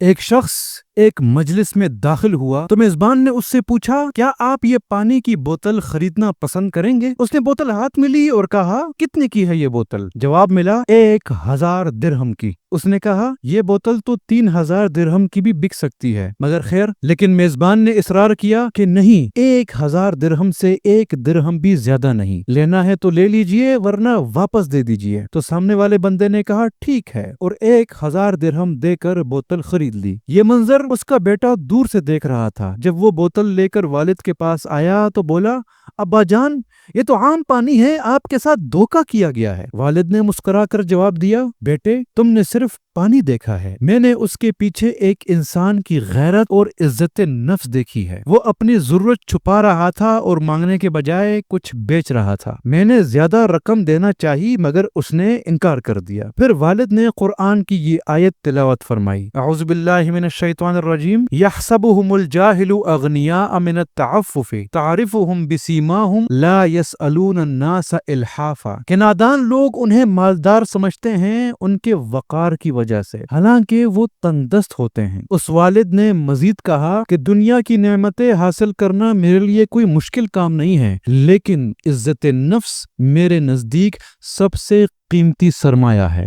ایک شخص ایک مجلس میں داخل ہوا تو میزبان نے اس سے پوچھا، کیا آپ یہ پانی کی بوتل خریدنا پسند کریں گے؟ اس نے بوتل ہاتھ میں لی اور کہا، کتنے کی ہے یہ بوتل؟ جواب ملا، 1000 درہم کی۔ اس نے کہا، یہ بوتل تو 3000 درہم کی بھی بک سکتی ہے، مگر خیر۔ لیکن میزبان نے اصرار کیا کہ نہیں، 1000 درہم سے 1 درہم بھی زیادہ نہیں، لینا ہے تو لے لیجئے ورنہ واپس دے دیجئے۔ تو سامنے والے بندے نے کہا، ٹھیک ہے، اور 1000 درہم دے کر بوتل خرید لی۔ یہ منظر اس کا بیٹا دور سے دیکھ رہا تھا۔ جب وہ بوتل لے کر والد کے پاس آیا تو بولا، ابا جان، یہ تو عام پانی ہے، آپ کے ساتھ دھوکہ کیا گیا ہے۔ والد نے مسکرا کر جواب دیا، بیٹے، تم نے صرف پانی دیکھا ہے، میں نے اس کے پیچھے ایک انسان کی غیرت اور عزت نفس دیکھی ہے۔ وہ اپنی ضرورت چھپا رہا تھا اور مانگنے کے بجائے کچھ بیچ رہا تھا۔ میں نے زیادہ رقم دینا چاہی مگر اس نے انکار کر دیا۔ پھر والد نے قرآن کی یہ آیت تلاوت فرمائی، اعوذ باللہ من الشیطان الرجیم، یحسبهم الجاہل اغنیاء من التعفف تعرفهم بسیماہم لا یسألون الناس الحافا، کہ نادان لوگ انہیں مالدار سمجھتے ہیں ان کے وقار کی وجہ سے، حالانکہ وہ تنگدست ہوتے ہیں۔ اس والد نے مزید کہا کہ دنیا کی نعمتیں حاصل کرنا میرے لیے کوئی مشکل کام نہیں ہے، لیکن عزت نفس میرے نزدیک سب سے قیمتی سرمایہ ہے۔